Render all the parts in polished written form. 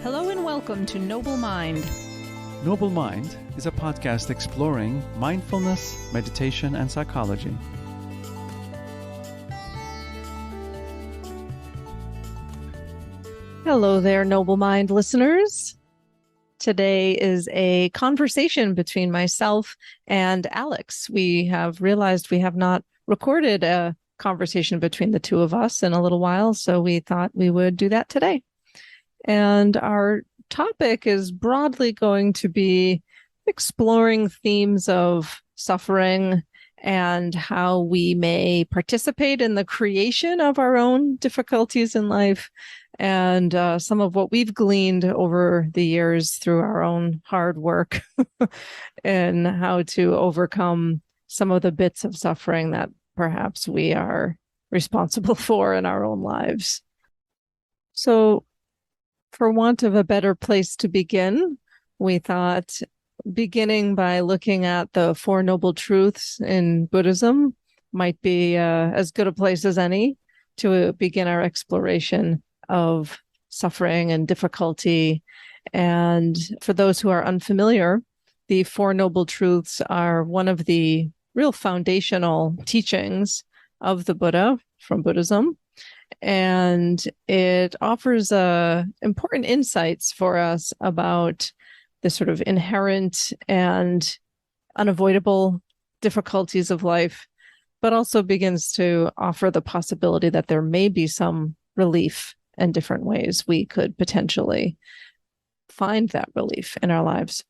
Hello and welcome to Noble Mind. Noble Mind is a podcast exploring mindfulness, meditation, and psychology. Hello there, Noble Mind listeners. Today is a conversation between myself and Alex. We have realized we have not recorded a conversation between the two of us in a little while, so we thought we would do that today. And our topic is broadly going to be exploring themes of suffering and how we may participate in the creation of our own difficulties in life, and some of what we've gleaned over the years through our own hard work and how to overcome some of the bits of suffering that perhaps we are responsible for in our own lives. So, for want of a better place to begin, we thought beginning by looking at the Four Noble Truths in Buddhism might be as good a place as any to begin our exploration of suffering and difficulty. And for those who are unfamiliar, the Four Noble Truths are one of the real foundational teachings of the Buddha from Buddhism. And it offers important insights for us about the sort of inherent and unavoidable difficulties of life, but also begins to offer the possibility that there may be some relief and different ways we could potentially find that relief in our lives.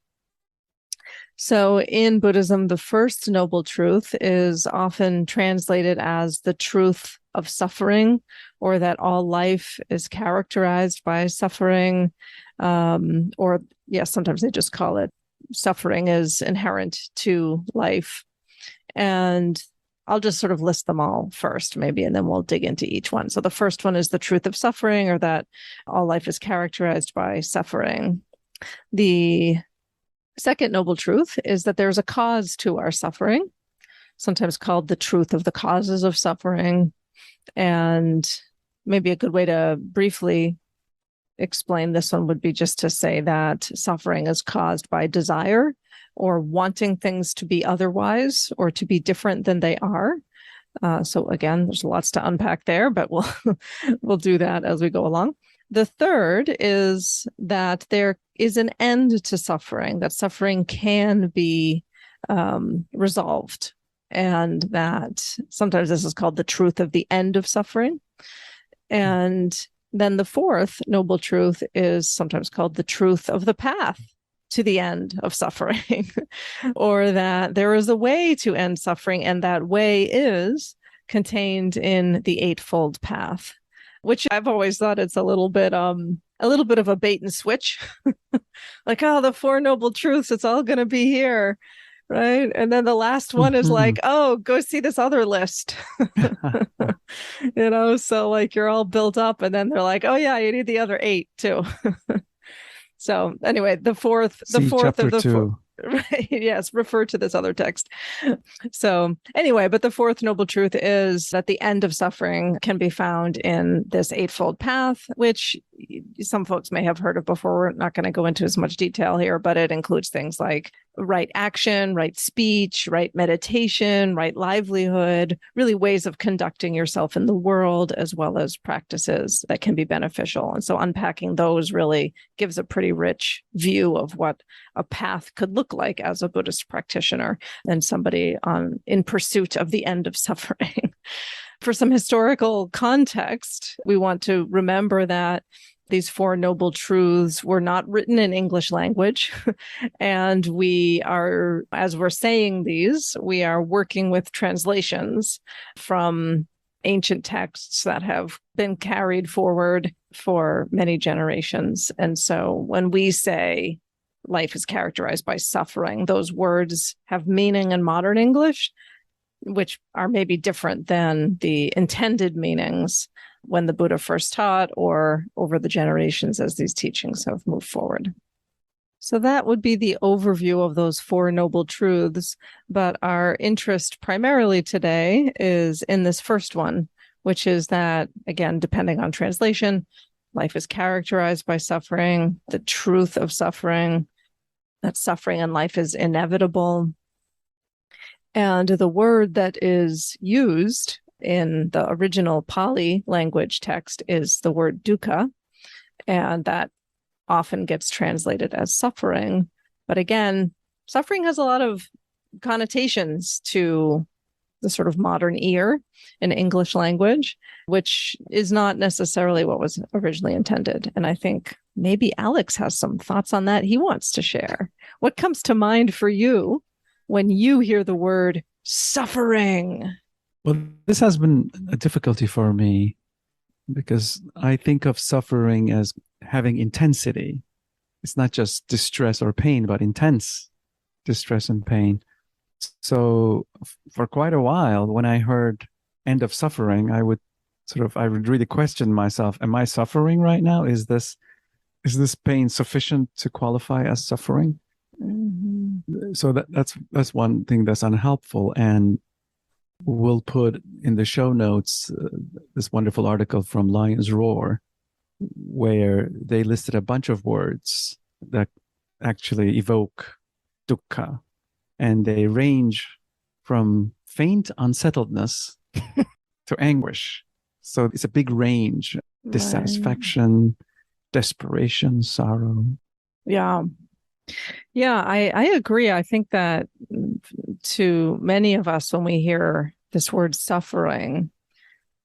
So in Buddhism, the first noble truth is often translated as the truth of suffering, or that all life is characterized by suffering, sometimes they just call it suffering is inherent to life. And I'll just sort of list them all first, maybe, and then we'll dig into each one. So the first one is the truth of suffering, or that all life is characterized by suffering. The second noble truth is that there's a cause to our suffering, sometimes called the truth of the causes of suffering. And maybe a good way to briefly explain this one would be just to say that suffering is caused by desire or wanting things to be otherwise or to be different than they are. So again, there's lots to unpack there, but we'll do that as we go along. The third is that there is an end to suffering, that suffering can be resolved, and that sometimes this is called the truth of the end of suffering. And then the fourth noble truth is sometimes called the truth of the path to the end of suffering, or that there is a way to end suffering, and that way is contained in the Eightfold Path, which I've always thought it's a little bit of a bait and switch. Like, oh, the Four Noble Truths, it's all going to be here, right? And then the last one is like, oh, go see this other list. So like you're all built up, and then they're like, oh yeah, you need the other 8 too. So anyway, the fourth of the two. Right. Yes. Refer to this other text. So anyway, but the fourth noble truth is that the end of suffering can be found in this Eightfold Path, which some folks may have heard of before. We're not going to go into as much detail here, but it includes things like right action, right speech, right meditation, right livelihood, really ways of conducting yourself in the world, as well as practices that can be beneficial. And so unpacking those really gives a pretty rich view of what a path could look like as a Buddhist practitioner and somebody in pursuit of the end of suffering. For some historical context, we want to remember that these Four Noble Truths were not written in English language. And we are, as we're saying these, we are working with translations from ancient texts that have been carried forward for many generations. And so when we say life is characterized by suffering, those words have meaning in modern English, which are maybe different than the intended meanings when the Buddha first taught, or over the generations as these teachings have moved forward. So that would be the overview of those Four Noble Truths. But our interest primarily today is in this first one, which is that, again, depending on translation, life is characterized by suffering, the truth of suffering, that suffering in life is inevitable. And the word that is used in the original Pali language text is the word dukkha, and that often gets translated as suffering. But again, suffering has a lot of connotations to the sort of modern ear in English language, which is not necessarily what was originally intended. And I think maybe Alex has some thoughts on that he wants to share. What comes to mind for you when you hear the word suffering? Well, this has been a difficulty for me because I think of suffering as having intensity. It's not just distress or pain, but intense distress and pain. So for quite a while, when I heard end of suffering, I would really question myself, am I suffering right now? Is this pain sufficient to qualify as suffering? Mm-hmm. So that's one thing that's unhelpful. And we'll put in the show notes this wonderful article from Lion's Roar, where they listed a bunch of words that actually evoke dukkha. And they range from faint unsettledness to anguish. So it's a big range. Dissatisfaction, desperation, sorrow. Yeah. Yeah, I agree. I think that to many of us, when we hear this word suffering,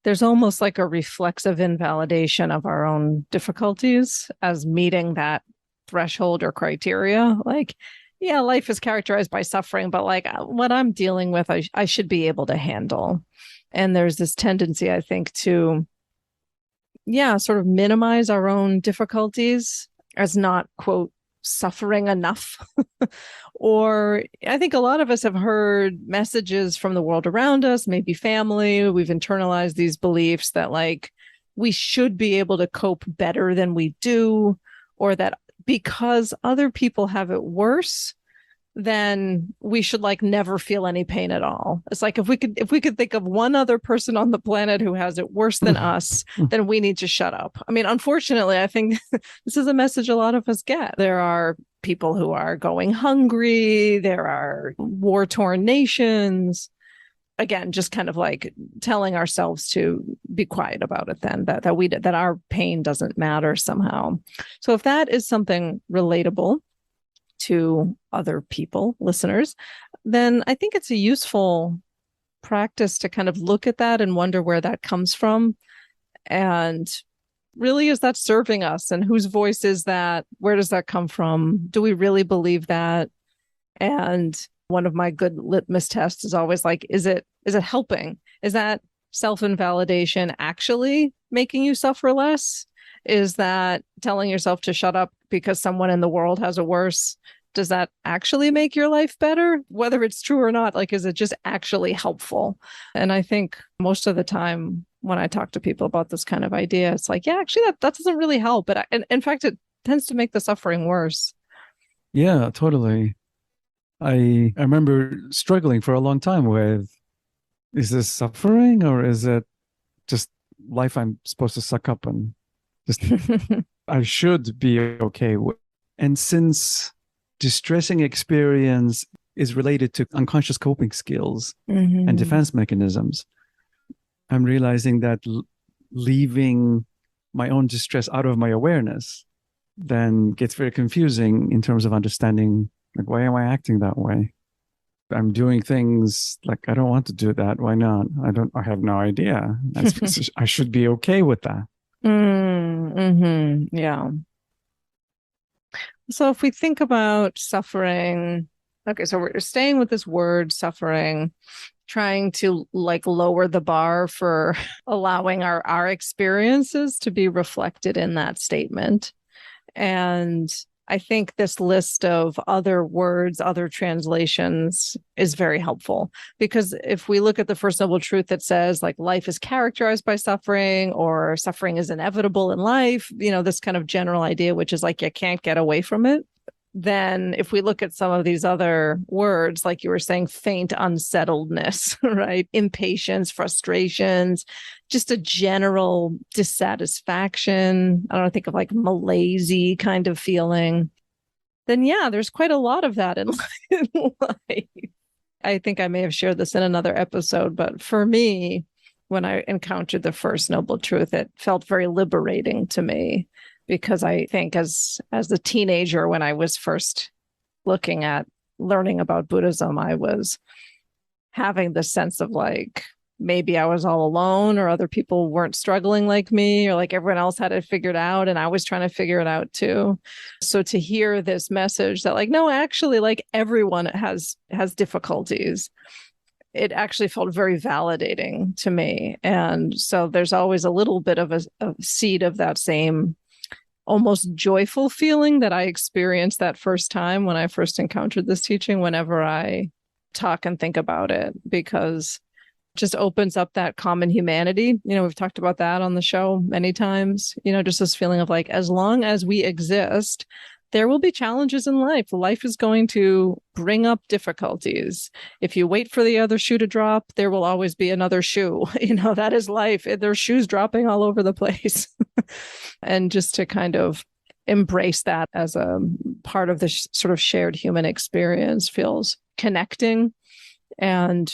there's almost like a reflexive invalidation of our own difficulties as meeting that threshold or criteria. Like, yeah, life is characterized by suffering, but like what I'm dealing with, I should be able to handle. And there's this tendency, I think, to, sort of minimize our own difficulties as not, quote, suffering enough. Or I think a lot of us have heard messages from the world around us, maybe family. We've internalized these beliefs that like we should be able to cope better than we do, or that because other people have it worse, then we should like never feel any pain at all. It's like if we could think of one other person on the planet who has it worse than us, then we need to shut up. I mean, unfortunately, I think this is a message a lot of us get. There are people who are going hungry. There are war-torn nations. Again, just kind of like telling ourselves to be quiet about it then, that our pain doesn't matter somehow. So if that is something relatable to other people, listeners, then I think it's a useful practice to kind of look at that and wonder where that comes from. And really, is that serving us? And whose voice is that? Where does that come from? Do we really believe that? And one of my good litmus tests is always like, is it helping? Is that self-invalidation actually making you suffer less? Is that telling yourself to shut up because someone in the world has it worse? Does that actually make your life better? Whether it's true or not, like, is it just actually helpful? And I think most of the time when I talk to people about this kind of idea, it's like, yeah, actually that doesn't really help. But in fact, it tends to make the suffering worse. Yeah, totally. I remember struggling for a long time with, is this suffering or is it just life I'm supposed to suck up and just I should be okay with? And since distressing experience is related to unconscious coping skills and defense mechanisms, I'm realizing that leaving my own distress out of my awareness then gets very confusing in terms of understanding, like, why am I acting that way? I'm doing things like I don't want to do that. Why not? I have no idea. I should be okay with that. Yeah. So if we think about suffering, okay, so we're staying with this word suffering, trying to like lower the bar for allowing our experiences to be reflected in that statement. And I think this list of other words, other translations is very helpful, because if we look at the First Noble Truth that says like life is characterized by suffering, or suffering is inevitable in life, this kind of general idea, which is like you can't get away from it. then if we look at some of these other words, like you were saying, faint unsettledness, right? Impatience, frustrations, just a general dissatisfaction. I don't think of like malaise kind of feeling. Then yeah, there's quite a lot of that in life. I think I may have shared this in another episode, but for me, when I encountered the first noble truth, it felt very liberating to me, because I think as a teenager, when I was first looking at learning about Buddhism, I was having this sense of like, maybe I was all alone, or other people weren't struggling like me, or like everyone else had it figured out and I was trying to figure it out too. So to hear this message that like, no, actually, like everyone has difficulties, it actually felt very validating to me. And so there's always a little bit of a seed of that same almost joyful feeling that I experienced that first time when I first encountered this teaching, whenever I talk and think about it, because it just opens up that common humanity. We've talked about that on the show many times, just this feeling of like, as long as we exist, there will be challenges in life. Life is going to bring up difficulties. If you wait for the other shoe to drop, there will always be another shoe. That is life. There's shoes dropping all over the place. And just to kind of embrace that as a part of this sort of shared human experience feels connecting and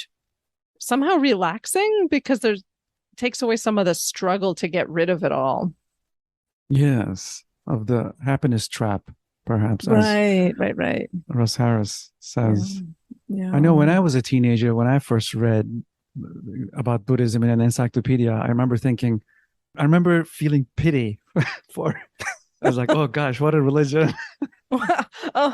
somehow relaxing, because takes away some of the struggle to get rid of it all. Yes, of the happiness trap, perhaps. Right. Russ Harris says. Yeah. I know when I was a teenager, when I first read about Buddhism in an encyclopedia, I remember feeling pity for, I was like, oh gosh, what a religion.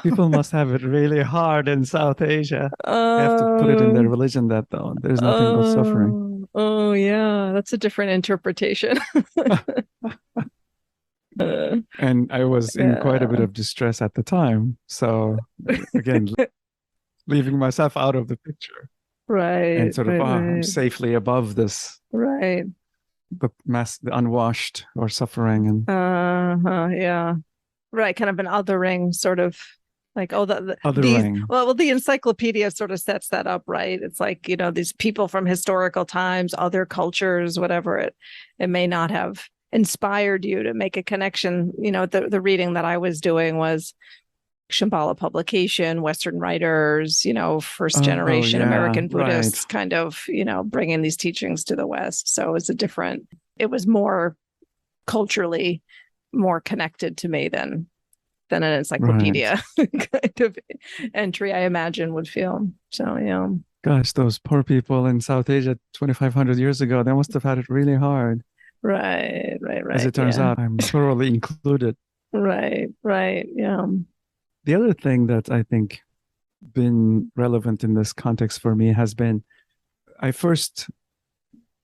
People must have it really hard in South Asia. They have to put it in their religion that there's nothing but suffering. Oh yeah, that's a different interpretation. And I was in quite a bit of distress at the time. So again, leaving myself out of the picture. Right. And sort of, I'm safely above this. Right. The unwashed or suffering. And yeah. Right. Kind of an othering sort of like, the encyclopedia sort of sets that up, right? It's like, these people from historical times, other cultures, whatever, it may not have inspired you to make a connection. The reading that I was doing was Shambhala publication, Western writers, first generation American Buddhists, right, kind of, bringing these teachings to the West. So it was more culturally more connected to me than an encyclopedia kind of entry, I imagine, would feel. So, yeah. Gosh, those poor people in South Asia 2,500 years ago, they must have had it really hard. Right. As it turns out, I'm thoroughly included. Right. Yeah. The other thing that I think been relevant in this context for me has been, I first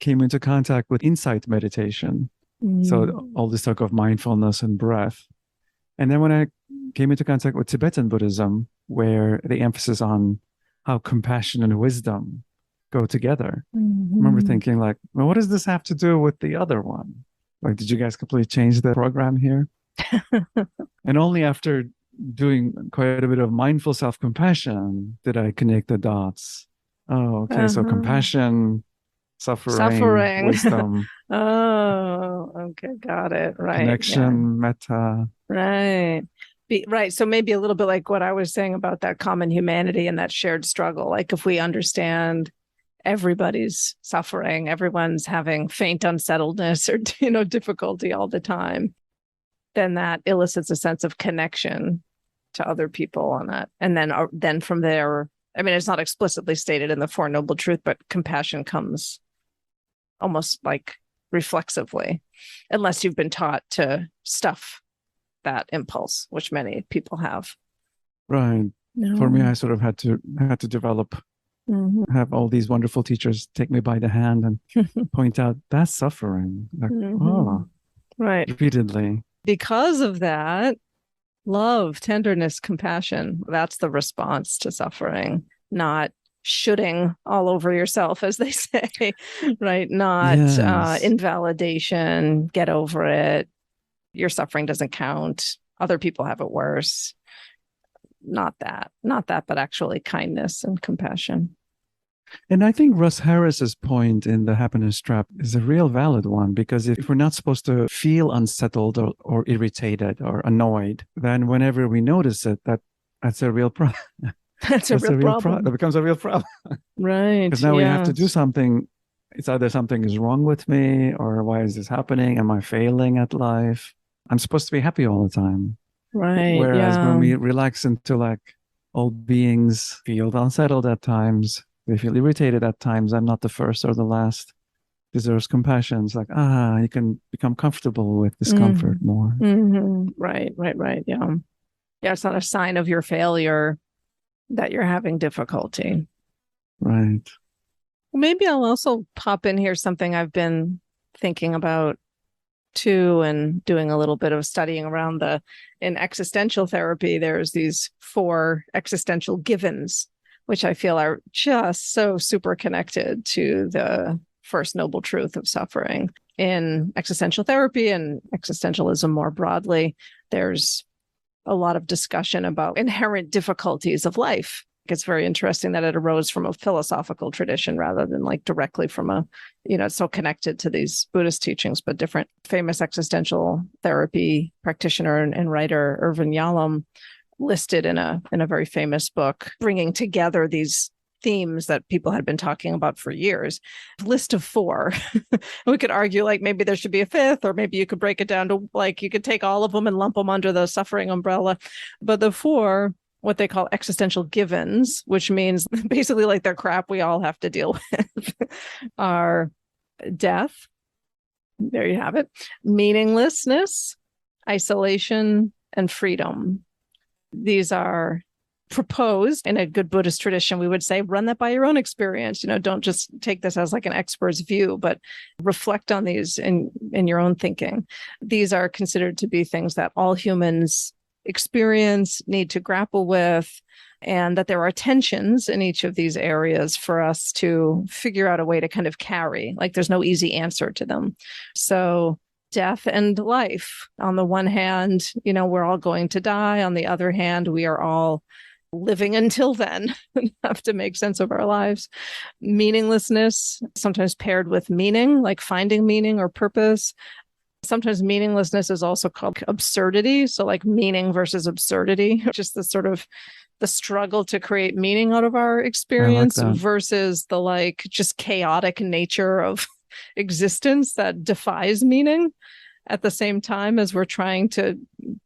came into contact with insight meditation. So all this talk of mindfulness and breath. And then when I came into contact with Tibetan Buddhism, where the emphasis on how compassion and wisdom go together, I remember thinking like, well, what does this have to do with the other one? Like, did you guys completely change the program here? And only after doing quite a bit of mindful self-compassion did I connect the dots. Oh, okay. So compassion, suffering. Wisdom. Oh, okay. Got it. Right. Connection, metta. Right. Right. So maybe a little bit like what I was saying about that common humanity and that shared struggle. Like if we understand everybody's suffering, everyone's having faint unsettledness or, difficulty all the time, then that elicits a sense of connection to other people on that. And then from there, I mean, it's not explicitly stated in the Four Noble Truth, but compassion comes almost like reflexively, unless you've been taught to stuff that impulse, which many people have. Right. No. For me, I sort of had to develop, have all these wonderful teachers take me by the hand and point out that's suffering. Like, right. Repeatedly. Because of that, love, tenderness, compassion, that's the response to suffering, not shooting all over yourself, as they say, right? Not invalidation, get over it. Your suffering doesn't count. Other people have it worse. not that, but actually kindness and compassion. And I think Russ Harris's point in The Happiness Trap is a real valid one, because if we're not supposed to feel unsettled or irritated or annoyed, then whenever we notice it, that's a real problem. That's a real problem. That becomes a real problem. Right. Because now we have to do something. It's either something is wrong with me, or why is this happening? Am I failing at life? I'm supposed to be happy all the time. Right. Whereas when we relax into like all beings feel unsettled at times, they feel irritated at times, I'm not the first or the last, deserves compassion. It's like, you can become comfortable with discomfort more. Mm-hmm. Right. Yeah. Yeah. It's not a sign of your failure that you're having difficulty. Right. Maybe I'll also pop in here something I've been thinking about too, and doing a little bit of studying around in existential therapy. There's these 4 existential givens, which I feel are just so super connected to the first noble truth of suffering. In existential therapy and existentialism more broadly, there's a lot of discussion about inherent difficulties of life. It's very interesting that it arose from a philosophical tradition rather than like directly from it's so connected to these Buddhist teachings, but different. Famous existential therapy practitioner and writer Irvin Yalom listed in a very famous book, bringing together these themes that people had been talking about for years. List of 4. We could argue like maybe there should be a 5th, or maybe you could break it down to like you could take all of them and lump them under the suffering umbrella. But the 4, what they call existential givens, which means basically like they're crap we all have to deal with, are death. There you have it. Meaninglessness, isolation, and freedom. These are proposed in a good Buddhist tradition. We would say, run that by your own experience. Don't just take this as like an expert's view, but reflect on these in your own thinking. These are considered to be things that all humans experience, need to grapple with, and that there are tensions in each of these areas for us to figure out a way to kind of carry. Like there's no easy answer to them. So death and life. On the one hand, we're all going to die. On the other hand, we are all living until then and have to make sense of our lives. Meaninglessness, sometimes paired with meaning, like finding meaning or purpose. Sometimes meaninglessness is also called absurdity. So like meaning versus absurdity, just the struggle to create meaning out of our experience versus the like just chaotic nature of existence that defies meaning at the same time as we're trying to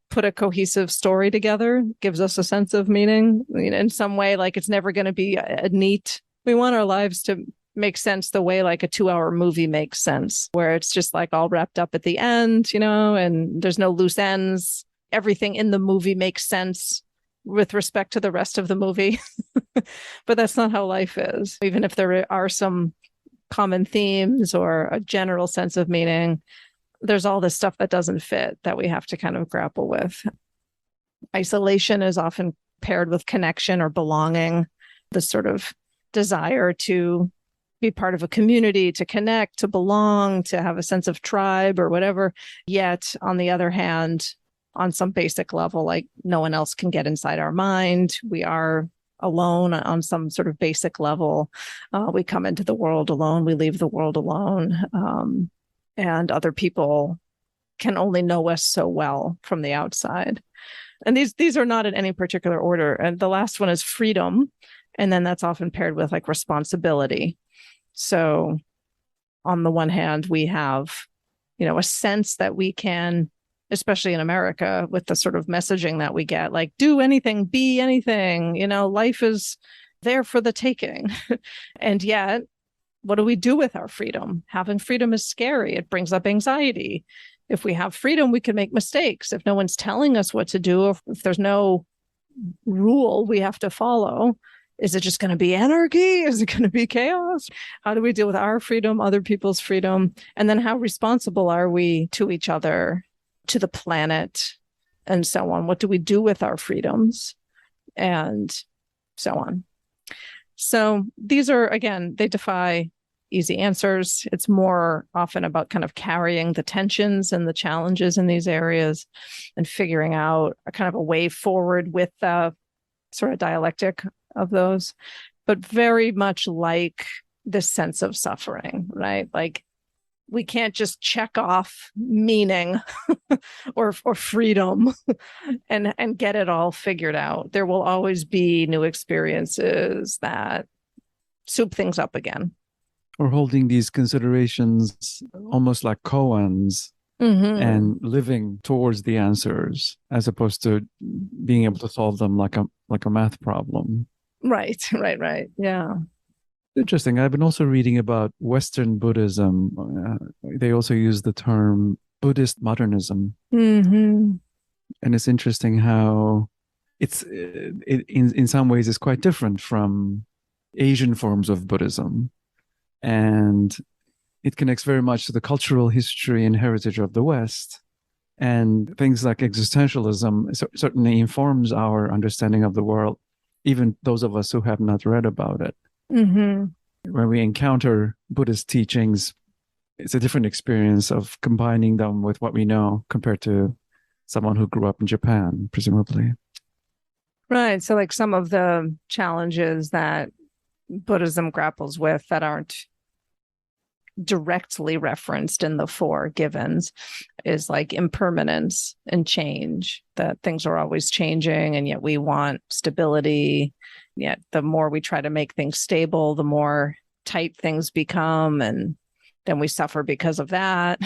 put a cohesive story together, gives us a sense of meaning. In some way, like it's never going to be a neat, we want our lives to make sense the way like a 2-hour movie makes sense, where it's just like all wrapped up at the end, and there's no loose ends. Everything in the movie makes sense with respect to the rest of the movie. But that's not how life is. Even if there are some common themes or a general sense of meaning, there's all this stuff that doesn't fit that we have to kind of grapple with. Isolation is often paired with connection or belonging, the sort of desire to be part of a community, to connect, to belong, to have a sense of tribe or whatever. Yet, on the other hand, on some basic level, like no one else can get inside our mind. We are alone on some sort of basic level. We come into the world alone. We leave the world alone. And other people can only know us so well from the outside. And these are not in any particular order. And the last one is freedom. And then that's often paired with like responsibility. So on the one hand, we have, a sense that we can, especially in America, with the sort of messaging that we get, like do anything, be anything, life is there for the taking. And yet, what do we do with our freedom? Having freedom is scary. It brings up anxiety. If we have freedom, we can make mistakes. If no one's telling us what to do, if there's no rule we have to follow, is it just going to be anarchy? Is it going to be chaos? How do we deal with our freedom, other people's freedom? And then how responsible are we to each other, to the planet, and so on? What do we do with our freedoms? And so on. So these are, again, they defy easy answers. It's more often about kind of carrying the tensions and the challenges in these areas and figuring out a kind of a way forward with sort of dialectic of those, but very much like this sense of suffering, right? Like we can't just check off meaning or freedom and get it all figured out. There will always be new experiences that soup things up again. Or holding these considerations almost like koans and living towards the answers as opposed to being able to solve them like a math problem. Right. Yeah. Interesting. I've been also reading about Western Buddhism. They also use the term Buddhist modernism. And it's interesting how in some ways it's quite different from Asian forms of Buddhism. And it connects very much to the cultural history and heritage of the West. And things like existentialism certainly informs our understanding of the world, even those of us who have not read about it. When we encounter Buddhist teachings, it's a different experience of combining them with what we know compared to someone who grew up in Japan, presumably. Right. So like some of the challenges that Buddhism grapples with that aren't directly referenced in the four givens is like impermanence and change, that things are always changing and yet we want stability. Yet the more we try to make things stable, the more tight things become, and then we suffer because of that.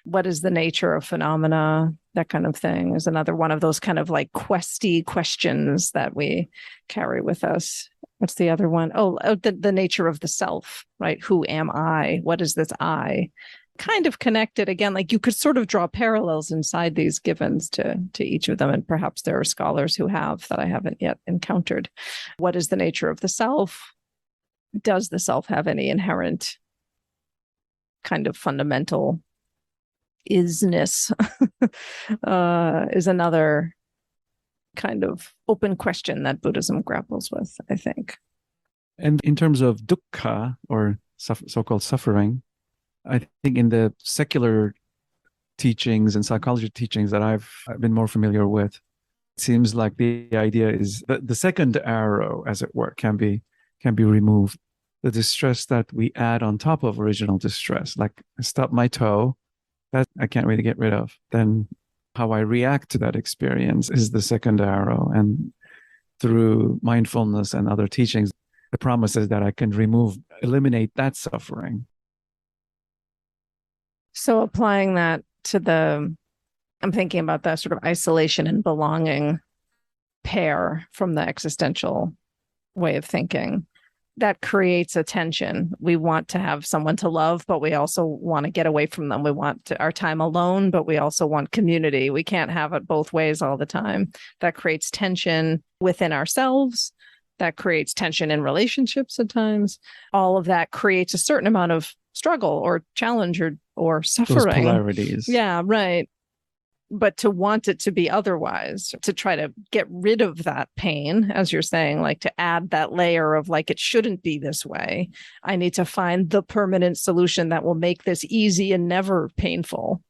What is the nature of phenomena? That kind of thing is another one of those kind of like questy questions that we carry with us. What's the other one? The nature of the self, right? Who am I? What is this I? Kind of connected again, like you could sort of draw parallels inside these givens to each of them. And perhaps there are scholars who have that I haven't yet encountered. What is the nature of the self? Does the self have any inherent kind of fundamental isness? Is another kind of open question that Buddhism grapples with, I think. And in terms of dukkha, or so-called suffering, I think in the secular teachings and psychology teachings that I've been more familiar with, it seems like the idea is that the second arrow, as it were, can be removed. The distress that we add on top of original distress, like I stub my toe, that I can't really get rid of. Then how I react to that experience is the second arrow. And through mindfulness and other teachings, the promise is that I can eliminate that suffering. So applying that to I'm thinking about the sort of isolation and belonging pair from the existential way of thinking. That creates a tension. We want to have someone to love, but we also want to get away from them. We want our time alone, but we also want community. We can't have it both ways all the time. That creates tension within ourselves. That creates tension in relationships at times. All of that creates a certain amount of struggle or challenge or suffering. Those polarities. Yeah, right. But to want it to be otherwise, to try to get rid of that pain, as you're saying, like to add that layer of like, it shouldn't be this way. I need to find the permanent solution that will make this easy and never painful.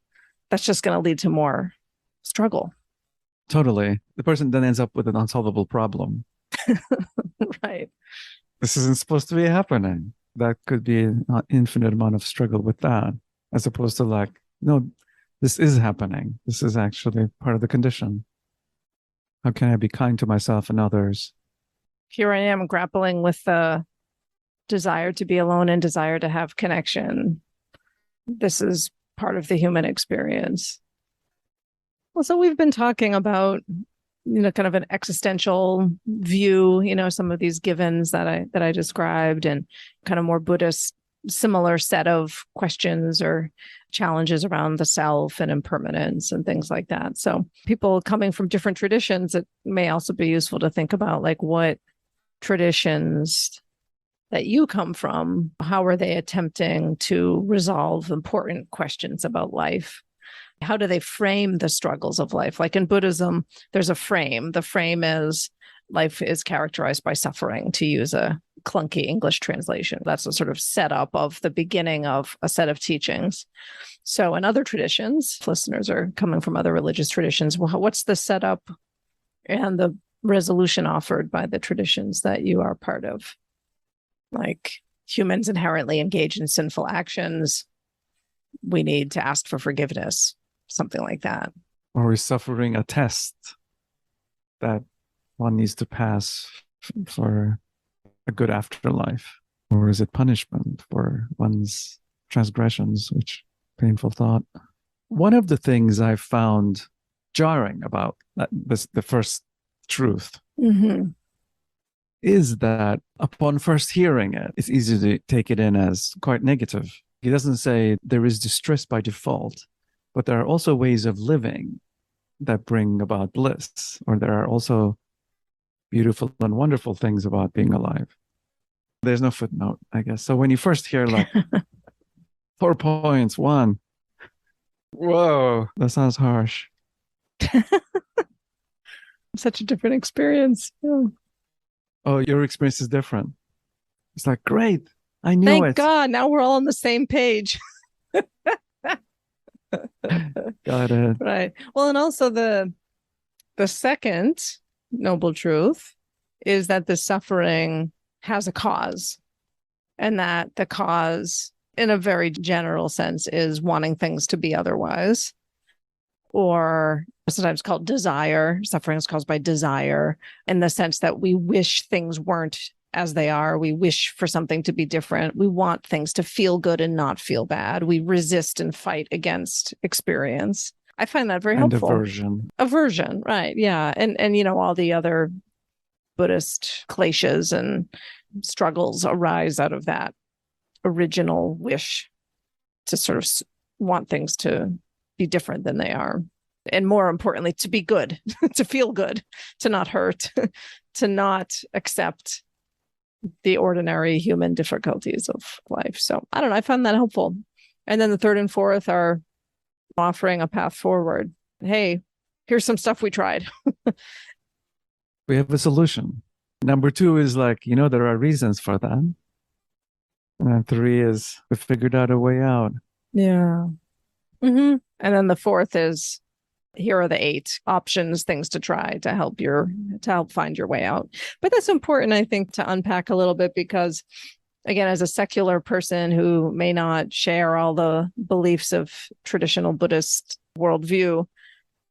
That's just going to lead to more struggle. Totally. The person then ends up with an unsolvable problem. Right. This isn't supposed to be happening. That could be an infinite amount of struggle with that, as opposed to like, no, this is happening. This is actually part of the condition. How can I be kind to myself and others? Here I am grappling with the desire to be alone and desire to have connection. This is part of the human experience. Well, so we've been talking about, kind of an existential view, some of these givens that I described, and kind of more Buddhist, similar set of questions or challenges around the self and impermanence and things like that. So people coming from different traditions, it may also be useful to think about like what traditions that you come from, how are they attempting to resolve important questions about life? How do they frame the struggles of life? Like in Buddhism, there's a frame. The frame is life is characterized by suffering, to use a clunky English translation. That's a sort of setup of the beginning of a set of teachings. So in other traditions, listeners are coming from other religious traditions, well, what's the setup and the resolution offered by the traditions that you are part of. Like, humans inherently engage in sinful actions. We need to ask for forgiveness, something like that. Or is suffering a test that one needs to pass for a good afterlife? Or is it punishment for one's transgressions, which painful thought. One of the things I found jarring about the first truth is that upon first hearing it, it's easy to take it in as quite negative. He doesn't say there is distress by default, but there are also ways of living that bring about bliss, or there are also beautiful and wonderful things about being alive. There's no footnote, I guess. So when you first hear like 4 points, 1, whoa, that sounds harsh. Such a different experience. Yeah. Oh, your experience is different. It's like, great, I knew Thank it. God, now we're all on the same page. Got it. Right. Well, and also the second noble truth is that the suffering has a cause, and that the cause, in a very general sense, is wanting things to be otherwise, or sometimes called desire. Suffering is caused by desire, in the sense that we wish things weren't as they are. We wish for something to be different. We want things to feel good and not feel bad. We resist and fight against experience. I find that very helpful. Aversion, right? Yeah, and you know, all the other Buddhist kleshas and struggles arise out of that original wish to sort of want things to be different than they are, and more importantly, to be good, to feel good, to not hurt, to not accept the ordinary human difficulties of life. So I don't know, I found that helpful. And then the third and fourth are offering a path forward. Hey, here's some stuff we tried. We have a solution. Number 2 is like, you know, there are reasons for that. And then 3 is we figured out a way out. Yeah. Mm-hmm. And then the fourth is, here are the 8 options, things to try to help find your way out. But that's important, I think, to unpack a little bit, because again, as a secular person who may not share all the beliefs of traditional Buddhist worldview,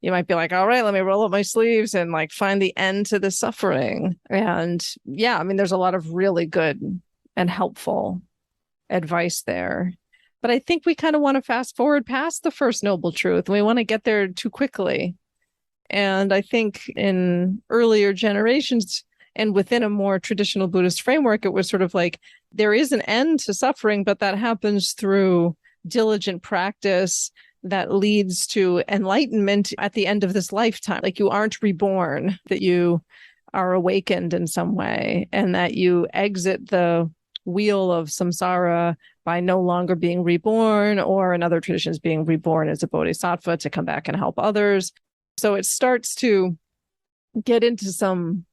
you might be like, all right, let me roll up my sleeves and like find the end to the suffering. And yeah, I mean, there's a lot of really good and helpful advice there. But I think we kind of want to fast forward past the first noble truth. We want to get there too quickly. And I think in earlier generations and within a more traditional Buddhist framework, it was sort of like, there is an end to suffering, but that happens through diligent practice that leads to enlightenment at the end of this lifetime. Like, you aren't reborn, that you are awakened in some way, and that you exit the wheel of samsara by no longer being reborn, or in other traditions, being reborn as a bodhisattva to come back and help others. So it starts to get into some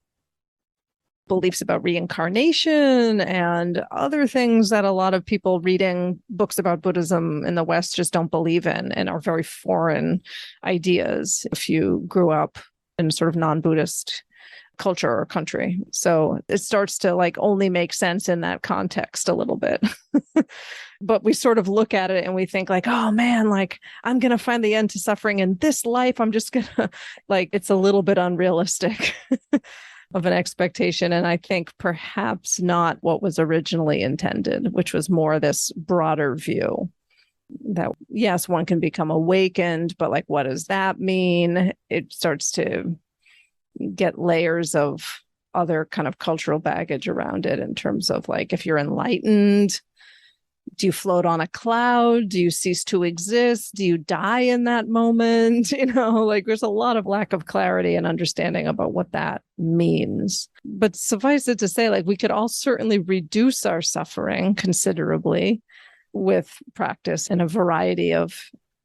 beliefs about reincarnation and other things that a lot of people reading books about Buddhism in the West just don't believe in, and are very foreign ideas if you grew up in sort of non-Buddhist culture or country. So it starts to like only make sense in that context a little bit. But we sort of look at it and we think like, oh man, like I'm going to find the end to suffering in this life. I'm just going to like, it's a little bit unrealistic of an expectation. And I think perhaps not what was originally intended, which was more this broader view that, yes, one can become awakened, but like, what does that mean? It starts to get layers of other kind of cultural baggage around it, in terms of like, if you're enlightened, do you float on a cloud? Do you cease to exist? Do you die in that moment? You know, like there's a lot of lack of clarity and understanding about what that means. But suffice it to say, like, we could all certainly reduce our suffering considerably with practice and a variety of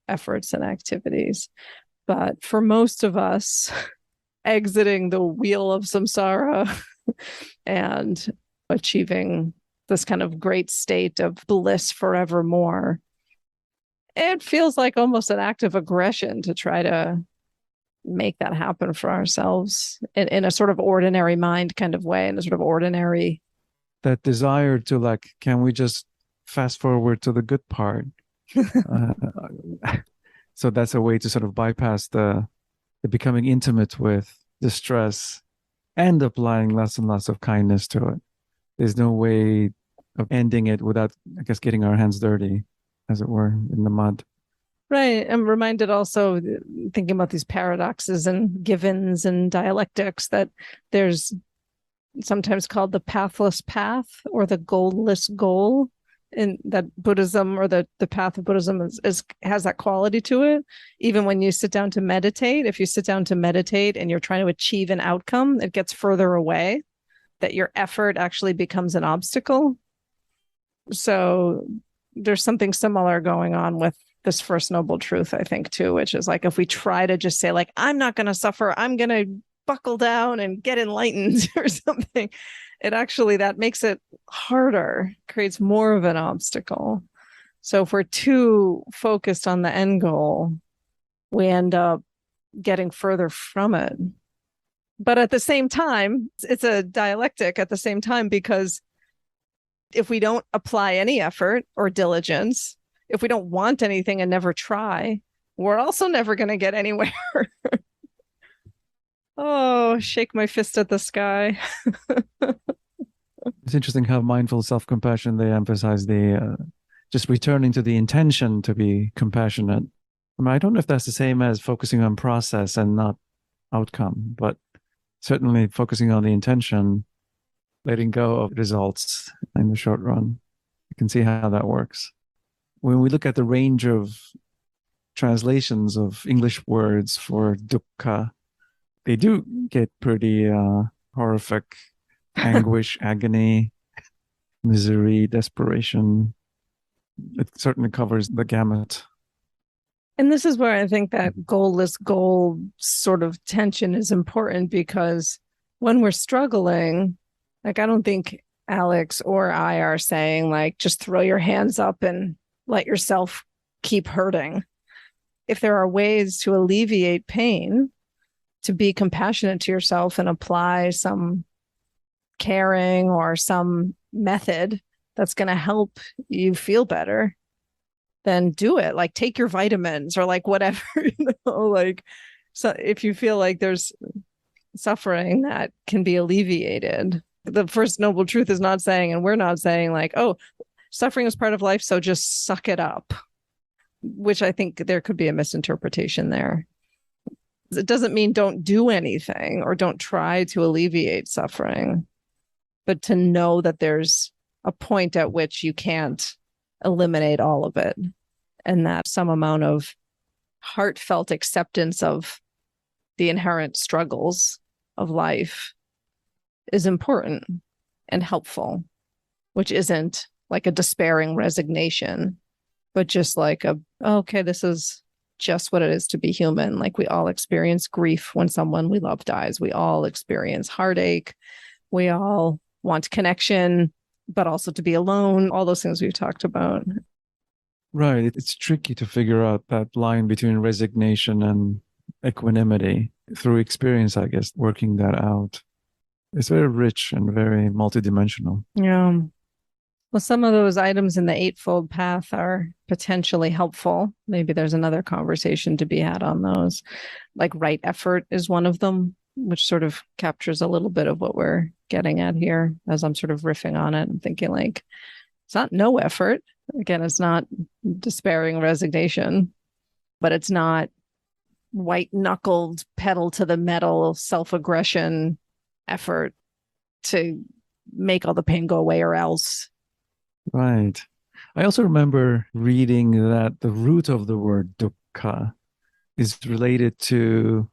efforts and activities. But for most of us, exiting the wheel of samsara and achieving this kind of great state of bliss forevermore, it feels like almost an act of aggression to try to make that happen for ourselves in a sort of ordinary mind kind of way, in a sort of ordinary. That desire to like, can we just fast forward to the good part? uh, so that's a way to sort of bypass the becoming intimate with the stress and applying lots and lots of kindness to it. There's no way of ending it without, I guess, getting our hands dirty, as it were, in the mud. Right. I'm reminded also, thinking about these paradoxes and givens and dialectics, that there's sometimes called the pathless path or the goalless goal, in that Buddhism, or the path of Buddhism has that quality to it. Even when you sit down to meditate, if you sit down to meditate and you're trying to achieve an outcome, it gets further away, that your effort actually becomes an obstacle. So there's something similar going on with this first noble truth, I think, too, which is like, if we try to just say like, I'm not going to suffer, I'm going to buckle down and get enlightened or something, it actually, that makes it harder, creates more of an obstacle. So if we're too focused on the end goal, we end up getting further from it. But at the same time, it's a dialectic at the same time, because if we don't apply any effort or diligence, if we don't want anything and never try, we're also never going to get anywhere. Oh, shake my fist at the sky. It's interesting how mindful self-compassion, they emphasize the just returning to the intention to be compassionate. I mean, I don't know if that's the same as focusing on process and not outcome, but certainly focusing on the intention, letting go of results in the short run. You can see how that works. When we look at the range of translations of English words for dukkha, they do get pretty horrific: anguish, agony, misery, desperation. It certainly covers the gamut. And this is where I think that goalless goal sort of tension is important, because when we're struggling, like, I don't think Alex or I are saying like, just throw your hands up and let yourself keep hurting. If there are ways to alleviate pain, to be compassionate to yourself and apply some caring or some method that's going to help you feel better, then do it. Like, take your vitamins or like whatever, like, so if you feel like there's suffering that can be alleviated. The first noble truth is not saying, and we're not saying like, oh, suffering is part of life, so just suck it up, which I think there could be a misinterpretation there. It doesn't mean don't do anything or don't try to alleviate suffering, but to know that there's a point at which you can't eliminate all of it, and that some amount of heartfelt acceptance of the inherent struggles of life is important and helpful, which isn't like a despairing resignation, but just like okay, this is just what it is to be human. Like, we all experience grief when someone we love dies. We all experience heartache. We all want connection, but also to be alone. All those things we've talked about. Right. It's tricky to figure out that line between resignation and equanimity through experience, I guess, working that out. It's very rich and very multidimensional. Yeah. Well, some of those items in the Eightfold Path are potentially helpful. Maybe there's another conversation to be had on those. Like, right effort is one of them, which sort of captures a little bit of what we're getting at here. As I'm sort of riffing on it, I'm thinking like, it's not no effort. Again, it's not despairing resignation, but it's not white knuckled, pedal to the metal, self-aggression effort to make all the pain go away or else. Right. I also remember reading that the root of the word dukkha is related to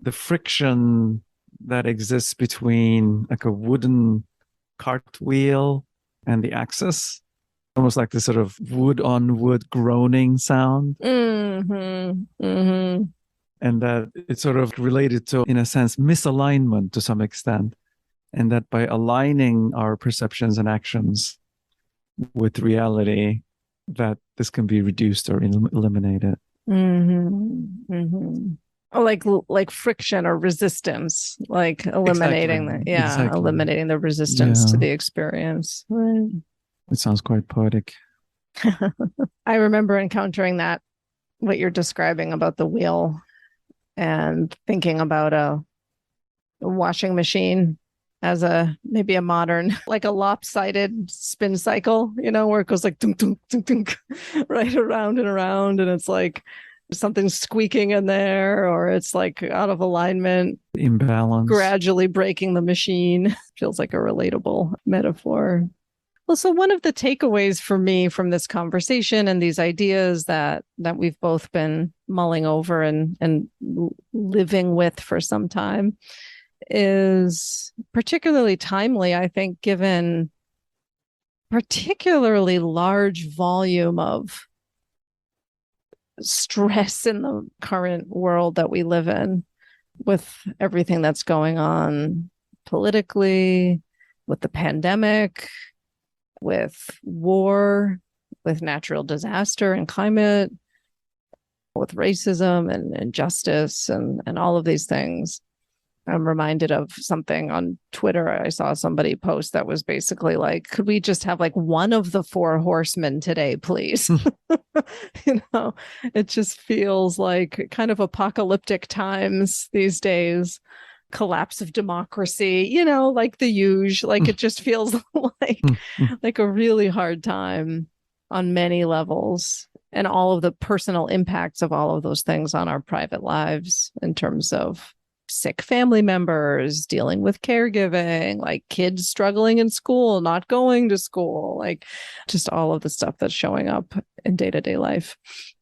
the friction that exists between like a wooden cartwheel and the axis, almost like this sort of wood on wood groaning sound. Mm-hmm. Mm-hmm. And that it's sort of related to, in a sense, misalignment to some extent. And that by aligning our perceptions and actions with reality, that this can be reduced or eliminated. Mm-hmm. Mm-hmm. Like friction or resistance, like Exactly. Exactly. eliminating the resistance to Yeah. the experience. Right. It sounds quite poetic. I remember encountering that, what you're describing about the wheel, and thinking about a washing machine as a maybe a modern, like a lopsided spin cycle, where it goes like dunk, dunk, dunk, dunk, right around and around. And it's like something's squeaking in there, or it's like out of alignment, Imbalance. gradually breaking the machine. Feels like a relatable metaphor. Well, so one of the takeaways for me from this conversation and these ideas that we've both been mulling over and living with for some time is particularly timely, I think, given particularly large volume of stress in the current world that we live in, with everything that's going on politically, with the pandemic, with war, with natural disaster and climate, with racism and injustice and all of these things. I'm reminded of something on Twitter. I saw somebody post that was basically like, could we just have like one of the four horsemen today, please? It just feels like kind of apocalyptic times these days. Collapse of democracy, like the usual. Like it just feels like a really hard time on many levels, and all of the personal impacts of all of those things on our private lives in terms of sick family members, dealing with caregiving, like kids struggling in school, not going to school, like just all of the stuff that's showing up in day-to-day life.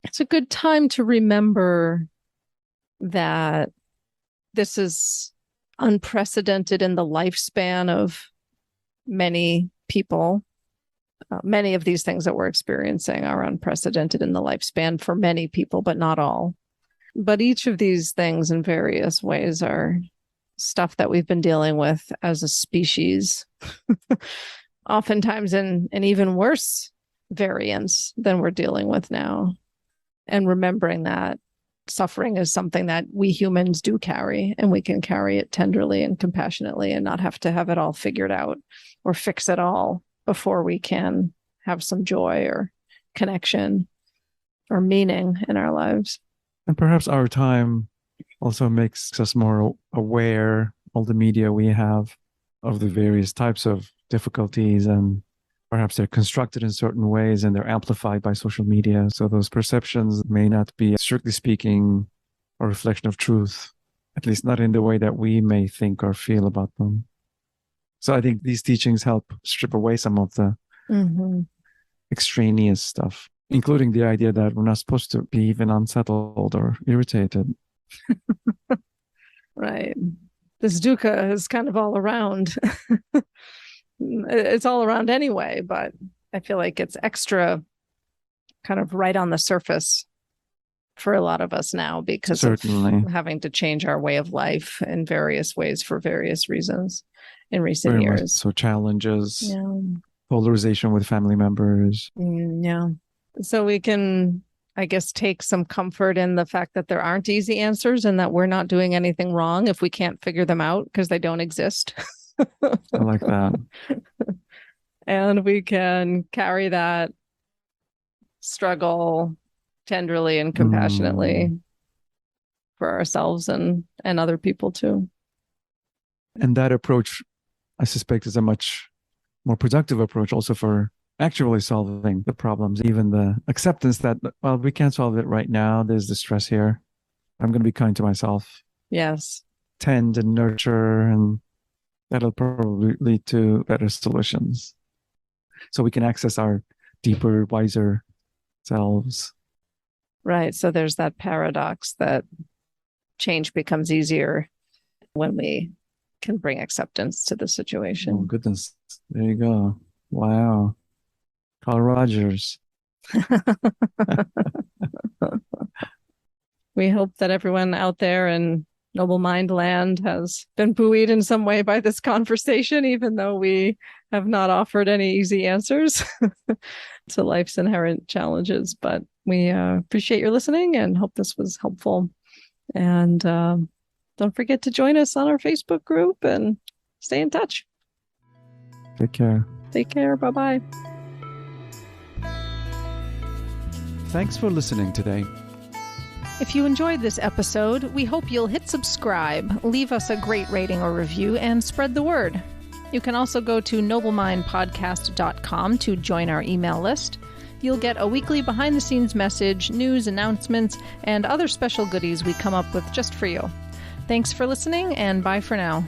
It's a good time to remember that this is unprecedented in the lifespan of many people. Many of these things that we're experiencing are unprecedented in the lifespan for many people, but not all. But each of these things in various ways are stuff that we've been dealing with as a species, oftentimes in an even worse variance than we're dealing with now. And remembering that suffering is something that we humans do carry, and we can carry it tenderly and compassionately and not have to have it all figured out or fix it all before we can have some joy or connection or meaning in our lives. And perhaps our time also makes us more aware, all the media we have, of the various types of difficulties, and perhaps they're constructed in certain ways and they're amplified by social media. So those perceptions may not be, strictly speaking, a reflection of truth, at least not in the way that we may think or feel about them. So I think these teachings help strip away some of the extraneous stuff, including the idea that we're not supposed to be even unsettled or irritated. Right. This dukkha is kind of all around. It's all around anyway, but I feel like it's extra kind of right on the surface for a lot of us now because Certainly. of having to change our way of life in various ways for various reasons in recent Very years. much so challenges, Yeah. polarization with family members. Yeah. So we can, I guess, take some comfort in the fact that there aren't easy answers and that we're not doing anything wrong if we can't figure them out because they don't exist. I like that. And we can carry that struggle tenderly and compassionately for ourselves and other people too. And that approach, I suspect, is a much more productive approach also for actually solving the problems, even the acceptance that, well, we can't solve it right now. There's the stress here. I'm going to be kind to myself. Yes. Tend and nurture, and that'll probably lead to better solutions. So we can access our deeper, wiser selves. Right. So there's that paradox that change becomes easier when we can bring acceptance to the situation. Oh, goodness. There you go. Wow. Carl Rogers. We hope that everyone out there in Noble Mind Land has been buoyed in some way by this conversation, even though we have not offered any easy answers to life's inherent challenges. But we appreciate your listening and hope this was helpful. And don't forget to join us on our Facebook group and stay in touch. Take care. Take care. Bye-bye. Thanks for listening today. If you enjoyed this episode, we hope you'll hit subscribe, leave us a great rating or review, and spread the word. You can also go to noblemindpodcast.com to join our email list. You'll get a weekly behind-the-scenes message, news, announcements, and other special goodies we come up with just for you. Thanks for listening, and bye for now.